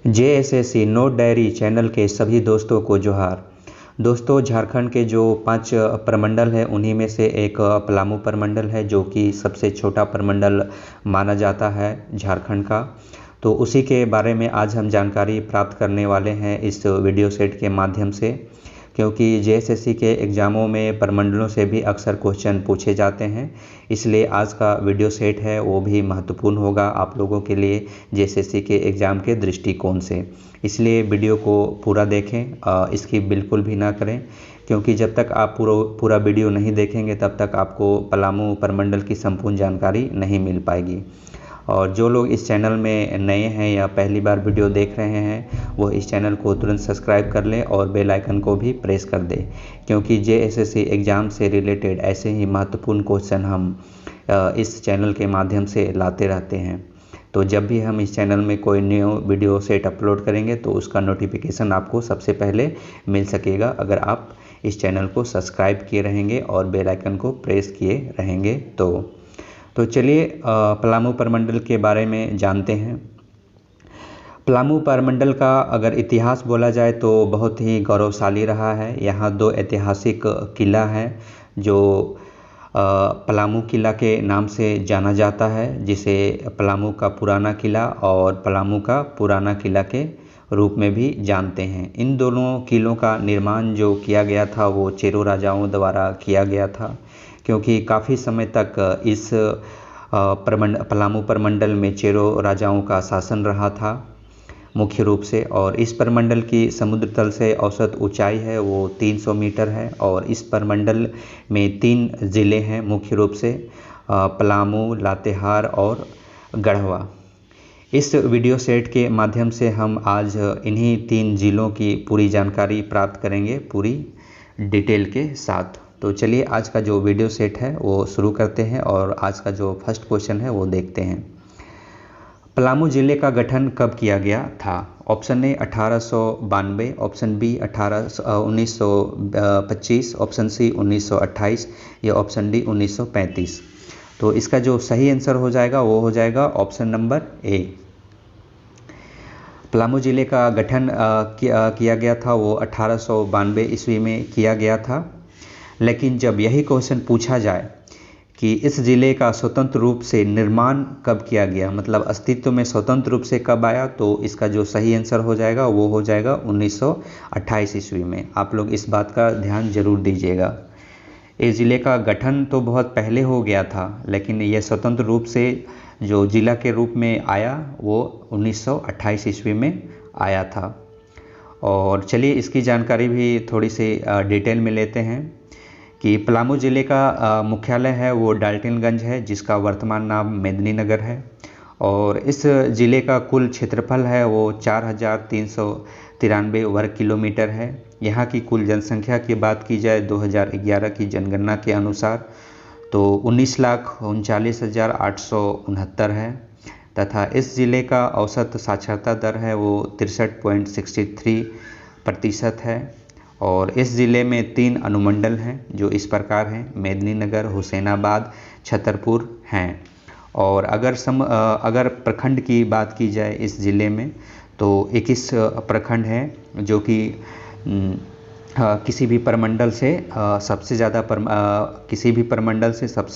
JSSC note diary channel के सभी दोस्तों को जोहार। दोस्तों, झारखंड के जो 5 प्रमंडल है उन्हीं में से एक पलामू प्रमंडल है, जो कि सबसे छोटा प्रमंडल माना जाता है झारखंड का। तो उसी के बारे में आज हम जानकारी प्राप्त करने वाले हैं इस वीडियो सेट के माध्यम से, क्योंकि जेएसएससी के एग्ज़ामों में प्रमंडलों से भी अक्सर क्वेश्चन पूछे जाते हैं। इसलिए आज का वीडियो सेट है वो भी महत्वपूर्ण होगा आप लोगों के लिए जेएसएससी के एग्ज़ाम के दृष्टिकोण से। इसलिए वीडियो को पूरा देखें, इसकी बिल्कुल भी ना करें, क्योंकि जब तक आप पूरा वीडियो नहीं देखेंगे तब तक आपको पलामू प्रमंडल की संपूर्ण जानकारी नहीं मिल पाएगी। और जो लोग इस चैनल में नए हैं या पहली बार वीडियो देख रहे हैं वो इस चैनल को तुरंत सब्सक्राइब कर लें और बेल आइकन को भी प्रेस कर दें, क्योंकि जेएसएससी एग्ज़ाम से रिलेटेड ऐसे ही महत्वपूर्ण क्वेश्चन हम इस चैनल के माध्यम से लाते रहते हैं। तो जब भी हम इस चैनल में कोई न्यू वीडियो सेट अपलोड करेंगे तो उसका नोटिफिकेशन आपको सबसे पहले मिल सकेगा, अगर आप इस चैनल को सब्सक्राइब किए रहेंगे और बेल आइकन को प्रेस किए रहेंगे। तो चलिए पलामू प्रमंडल के बारे में जानते हैं। पलामू प्रमंडल का अगर इतिहास बोला जाए तो बहुत ही गौरवशाली रहा है। यहाँ 2 ऐतिहासिक किला है जो पलामू किला के नाम से जाना जाता है, जिसे पलामू का पुराना किला और पलामू का पुराना किला के रूप में भी जानते हैं। इन दोनों किलों का निर्माण जो किया गया था वो चेरो राजाओं द्वारा किया गया था, क्योंकि काफ़ी समय तक इस पलामू प्रमंडल में चेरो राजाओं का शासन रहा था मुख्य रूप से। और इस प्रमंडल की समुद्र तल से औसत ऊंचाई है वो 300 मीटर है। और इस प्रमंडल में 3 ज़िले हैं मुख्य रूप से, पलामू, लातेहार और गढ़वा। इस वीडियो सेट के माध्यम से हम आज इन्हीं 3 ज़िलों की पूरी जानकारी प्राप्त करेंगे पूरी डिटेल के साथ। तो चलिए आज का जो वीडियो सेट है वो शुरू करते हैं और आज का जो फर्स्ट क्वेश्चन है वो देखते हैं। पलामू ज़िले का गठन कब किया गया था? Option A 1892, option B 1925, option C 1928 या ऑप्शन डी 1935। तो इसका जो सही आंसर हो जाएगा वो हो जाएगा ऑप्शन नंबर ए। पलामू ज़िले का गठन किया गया था वो 1892 ईस्वी में किया गया था। लेकिन जब यही क्वेश्चन पूछा जाए कि इस ज़िले का स्वतंत्र रूप से निर्माण कब किया गया, मतलब अस्तित्व में स्वतंत्र रूप से कब आया, तो इसका जो सही आंसर हो जाएगा वो हो जाएगा 1928 ईस्वी में। आप लोग इस बात का ध्यान जरूर दीजिएगा। इस ज़िले का गठन तो बहुत पहले हो गया था, लेकिन यह स्वतंत्र रूप से जो ज़िला के रूप में आया वो 1928 ईस्वी में आया था। और चलिए इसकी जानकारी भी थोड़ी सी डिटेल में लेते हैं कि पलामू ज़िले का मुख्यालय है वो डाल्टनगंज है, जिसका वर्तमान नाम मेदिनीनगर है। और इस ज़िले का कुल क्षेत्रफल है वो 4393 वर्ग किलोमीटर है। यहाँ की कुल जनसंख्या की बात की जाए 2011 की जनगणना के अनुसार तो 19,39,869 है, तथा इस ज़िले का औसत साक्षरता दर है वो 63.63% है। और इस ज़िले में 3 अनुमंडल हैं जो इस प्रकार हैं, मेदिनीनगर, हुसैनाबाद, छतरपुर हैं। और अगर प्रखंड की बात की जाए इस ज़िले में तो 21 प्रखंड हैं, जो कि किसी भी प्रमंडल से सबसे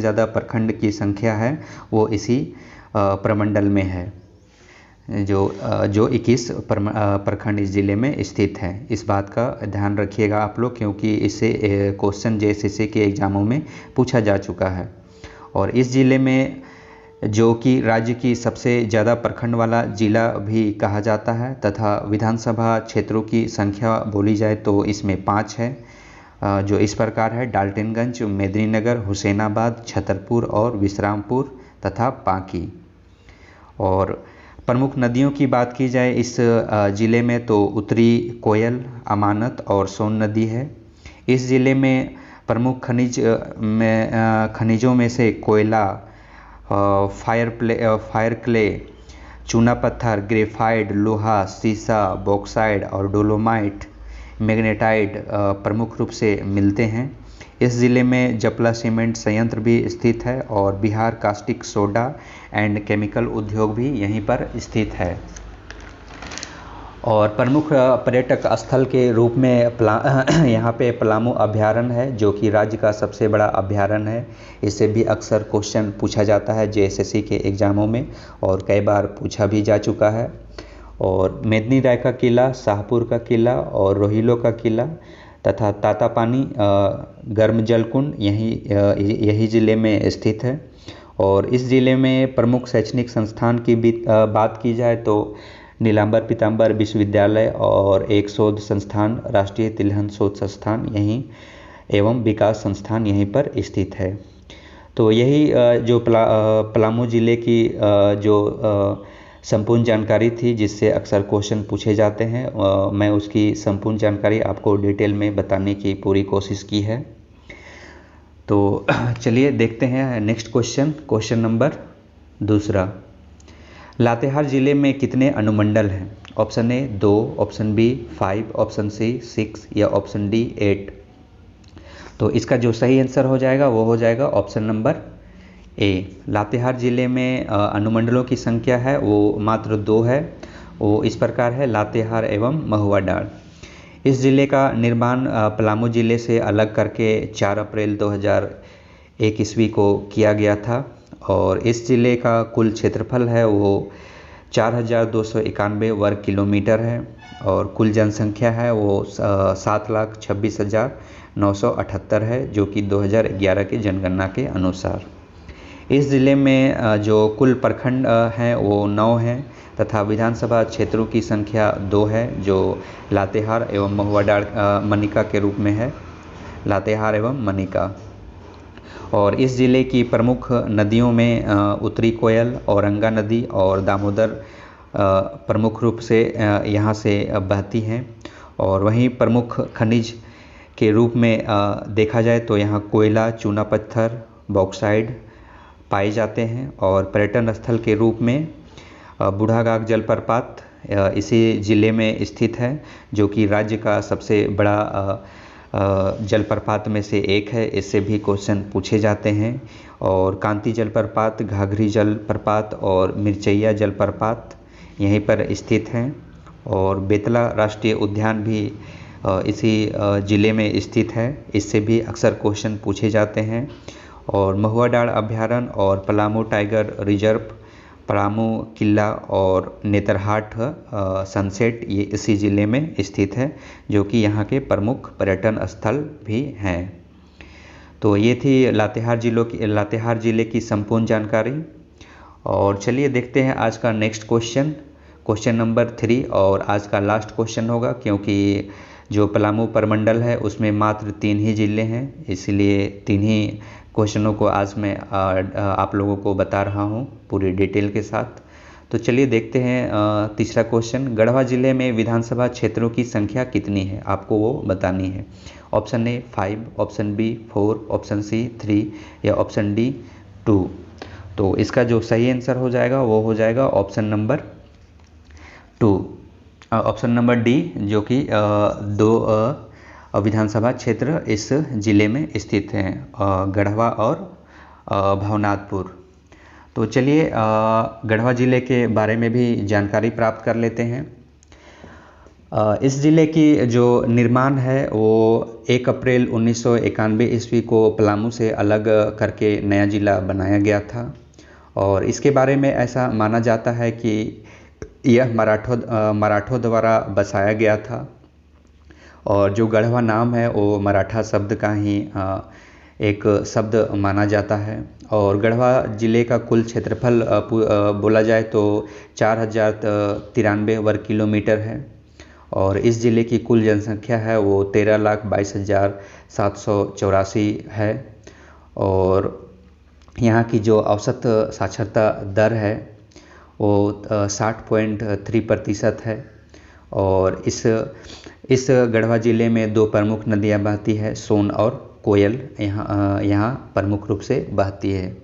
ज़्यादा प्रखंड की संख्या है वो इसी प्रमंडल में है, जो 21 प्रखंड इस ज़िले में स्थित है। इस बात का ध्यान रखिएगा आप लोग, क्योंकि इससे क्वेश्चन जेएसएससी के एग्ज़ामों में पूछा जा चुका है। और इस ज़िले में जो कि राज्य की सबसे ज़्यादा प्रखंड वाला ज़िला भी कहा जाता है, तथा विधानसभा क्षेत्रों की संख्या बोली जाए तो इसमें 5 है, जो इस प्रकार है: डाल्टनगंज, मेदिनीनगर, हुसैनाबाद, छतरपुर और विश्रामपुर तथा बांकी। और प्रमुख नदियों की बात की जाए इस ज़िले में तो उत्तरी कोयल, अमानत और सोन नदी है। इस ज़िले में प्रमुख खनिजों में से कोयला, फायर क्ले, चूना पत्थर, ग्रेफाइट, लोहा, सीसा, बॉक्साइड और डोलोमाइट, मैग्नेटाइट प्रमुख रूप से मिलते हैं। इस ज़िले में जपला सीमेंट संयंत्र भी स्थित है और Bihar caustic soda and chemical उद्योग भी यहीं पर स्थित है। और प्रमुख पर्यटक स्थल के रूप में यहाँ पे पलामू अभयारण्य है, जो कि राज्य का सबसे बड़ा अभयारण्य है। इससे भी अक्सर क्वेश्चन पूछा जाता है जेएसएससी के एग्ज़ामों में, और कई बार पूछा भी जा चुका है। और मेदिनी राय का किला, शाहपुर का किला और रोहिलो का किला तथा तातापानी गर्म जल कुंड यही ज़िले में स्थित है। और इस ज़िले में प्रमुख शैक्षणिक संस्थान की भी बात की जाए तो नीलांबर पीतांबर विश्वविद्यालय और एक शोध संस्थान राष्ट्रीय तिलहन शोध संस्थान यहीं एवं विकास संस्थान यहीं पर स्थित है। तो यही जो पलामू ज़िले की जो संपूर्ण जानकारी थी जिससे अक्सर क्वेश्चन पूछे जाते हैं, मैं उसकी संपूर्ण जानकारी आपको डिटेल में बताने की पूरी कोशिश की है। तो चलिए देखते हैं नेक्स्ट क्वेश्चन नंबर 2। लातेहार ज़िले में कितने अनुमंडल हैं? Option A 2, option B 5, option C 6 या ऑप्शन डी 8। तो इसका जो सही आंसर हो जाएगा वो हो जाएगा ऑप्शन नंबर ए। लातेहार ज़िले में अनुमंडलों की संख्या है वो मात्र 2 है। वो इस प्रकार है, लातेहार एवं महुआ डांड़। इस ज़िले का निर्माण पलामू ज़िले से अलग करके 4 अप्रैल 2001 ईस्वी को किया गया था। और इस ज़िले का कुल क्षेत्रफल है वो 4291 वर्ग किलोमीटर है। और कुल जनसंख्या है वो 7,26,978 है, जो कि 2011 की जनगणना के अनुसार। इस ज़िले में जो कुल प्रखंड हैं वो 9 हैं तथा विधानसभा क्षेत्रों की संख्या 2 है, जो लातेहार एवं महुआ डांड़ मनिका के रूप में है, लातेहार एवं मनिका। और इस ज़िले की प्रमुख नदियों में उत्तरी कोयल, औरंगा नदी और दामोदर प्रमुख रूप से यहाँ से बहती हैं। और वहीं प्रमुख खनिज के रूप में देखा जाए तो यहाँ कोयला, चूना पत्थर, बॉक्साइड पाए जाते हैं। और पर्यटन स्थल के रूप में बूढ़ागाग जलप्रपात इसी ज़िले में स्थित है, जो कि राज्य का सबसे बड़ा जलप्रपात में से एक है। इससे भी क्वेश्चन पूछे जाते हैं। और कांती जलप्रपात, घाघरी जलप्रपात और मिर्चैया जलप्रपात यहीं पर स्थित हैं। और बेतला राष्ट्रीय उद्यान भी इसी ज़िले में स्थित है। इससे भी अक्सर क्वेश्चन पूछे जाते हैं। और महुआ डांड़ अभयारण्य और पलामू टाइगर रिजर्व, पलामू किला और नेतरहाट सनसेट ये इसी ज़िले में स्थित है, जो कि यहाँ के प्रमुख पर्यटन स्थल भी हैं। तो ये थी लातेहार ज़िले की संपूर्ण जानकारी। और चलिए देखते हैं आज का नेक्स्ट क्वेश्चन नंबर 3। और आज का लास्ट क्वेश्चन होगा, क्योंकि जो पलामू प्रमंडल है उसमें मात्र 3 ही ज़िले हैं, इसलिए 3 ही क्वेश्चनों को आज मैं आप लोगों को बता रहा हूँ पूरी डिटेल के साथ। तो चलिए देखते हैं तीसरा क्वेश्चन। गढ़वा ज़िले में विधानसभा क्षेत्रों की संख्या कितनी है? आपको वो बतानी है। Option A 5, option B 4, option C 3 या ऑप्शन डी 2। तो इसका जो सही आंसर हो जाएगा वो हो जाएगा option number 2, option number D, जो कि 2 विधानसभा क्षेत्र इस ज़िले में स्थित हैं, गढ़वा और भवनाथपुर। तो चलिए गढ़वा ज़िले के बारे में भी जानकारी प्राप्त कर लेते हैं। इस ज़िले की जो निर्माण है वो 1 अप्रैल 1991 ईस्वी को पलामू से अलग करके नया ज़िला बनाया गया था। और इसके बारे में ऐसा माना जाता है कि यह मराठों द्वारा बसाया गया था। और जो गढ़वा नाम है वो मराठा शब्द का ही एक शब्द माना जाता है। और गढ़वा ज़िले का कुल क्षेत्रफल बोला जाए तो 4093 वर्ग किलोमीटर है। और इस ज़िले की कुल जनसंख्या है वो 13,22,784 है। और यहाँ की जो औसत साक्षरता दर है वो 60.3% है। और इस गढ़वा ज़िले में 2 प्रमुख नदियाँ बहती है, सोन और कोयल यहाँ प्रमुख रूप से बहती है।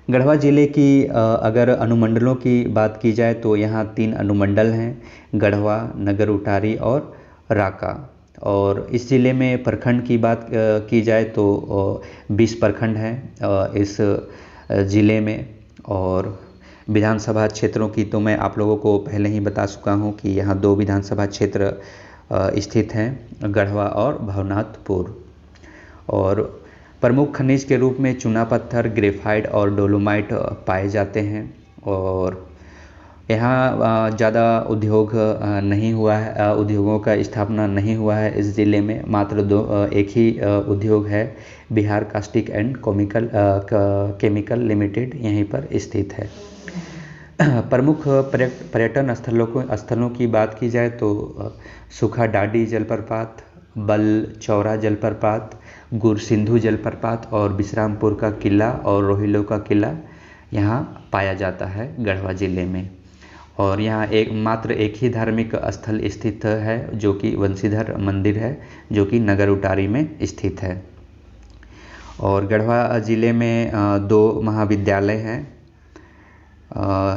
गढ़वा ज़िले की अगर अनुमंडलों की बात की जाए तो यहाँ 3 अनुमंडल हैं, गढ़वा, नगर उटारी और राका। और इस ज़िले में प्रखंड की बात की जाए तो 20 प्रखंड हैं इस ज़िले में। और विधानसभा क्षेत्रों की तो मैं आप लोगों को पहले ही बता चुका हूँ कि यहाँ 2 विधानसभा क्षेत्र स्थित हैं, गढ़वा और भवनाथपुर। और प्रमुख खनिज के रूप में चूना पत्थर, ग्रेफाइट और डोलोमाइट पाए जाते हैं। और यहाँ ज़्यादा उद्योग नहीं हुआ है, उद्योगों का स्थापना नहीं हुआ है इस ज़िले में। मात्र एक ही उद्योग है, Bihar caustic and chemical limited यहीं पर स्थित है। प्रमुख पर्यटन स्थलों की बात की जाए तो सुखा डाडी जलप्रपात, बल चौरा जलप्रपात, गुरसिंधु जलप्रपात और विश्रामपुर का किला और रोहिलो का किला यहाँ पाया जाता है गढ़वा ज़िले में। और यहाँ मात्र एक ही धार्मिक स्थल स्थित है जो कि वंशीधर मंदिर है, जो कि नगर उटारी में स्थित है। और गढ़वा ज़िले में 2 महाविद्यालय हैं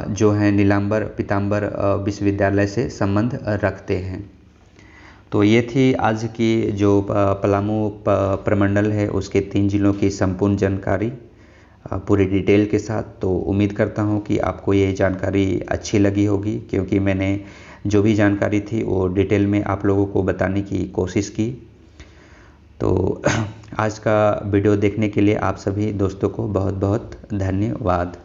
जो हैं नीलांबर पीताम्बर विश्वविद्यालय से संबंध रखते हैं। तो ये थी आज की जो पलामू प्रमंडल है उसके 3 जिलों की संपूर्ण जानकारी पूरी डिटेल के साथ। तो उम्मीद करता हूँ कि आपको ये जानकारी अच्छी लगी होगी, क्योंकि मैंने जो भी जानकारी थी वो डिटेल में आप लोगों को बताने की कोशिश की। तो आज का वीडियो देखने के लिए आप सभी दोस्तों को बहुत बहुत धन्यवाद।